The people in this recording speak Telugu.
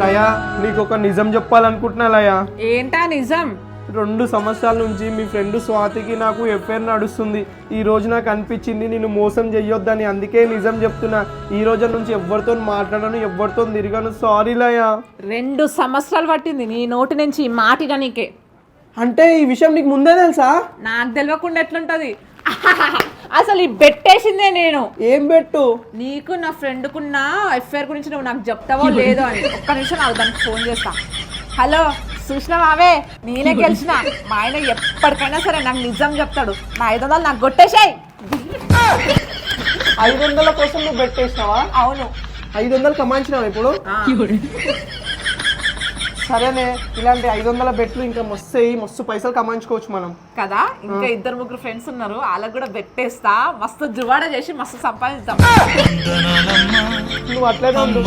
లయా నీకు ఒక నిజం చెప్పాలనుకుంటున్నా లయా. ఏంటా నిజం? 2 సంవత్సరాల నుంచి మీ ఫ్రెండ్ స్వాతికి నాకు ఎఫ్ఐఆర్ నడుస్తుంది. ఈ రోజు నాకు అనిపించింది నేను మోసం చెయ్యొద్దని, అందుకే నిజం చెప్తున్నా. ఈ రోజు నుంచి ఎవరితో మాట్లాడను, ఎవరితో తిరగను. సారీ లయా. 2 సంవత్సరాలు పట్టింది నీ నోటి నుంచి ఈ మాట నీకే. అంటే ఈ విషయం నీకు ముందే తెలుసా? నాకు తెలియకుండా ఎట్లుంటది? అసలు ఈ బెట్టేసిందే నేను. ఏం పెట్టు? నీకు నా ఫ్రెండ్కున్న ఎఫ్ఐఆర్ గురించి నువ్వు నాకు చెప్తావో లేదో అని. ఒక్క నిమిషం నాకు దానికి ఫోన్ చేస్తా. హలో చూసినావావే, నేనే గెలిచిన. మా ఆయన ఎప్పటికైనా సరే నాకు నిజం చెప్తాడు. నా 500 నాకు కొట్టేసాయి. 500 కోసం నువ్వు పెట్టేసినావా? అవును. 500 కమాయించినావా ఇప్పుడు? సరేనే, ఇలాంటి 500 బెట్లు ఇంకా మస్తు పైసలు కమాయించుకోవచ్చు మనం కదా. ఇంకా 2-3 ఫ్రెండ్స్ ఉన్నారు, వాళ్ళకి కూడా బెట్టేస్తా. మస్తు జువాడ చేసి మస్తు సంపాదిస్తాం. నువ్వు అట్లనే ఉండు.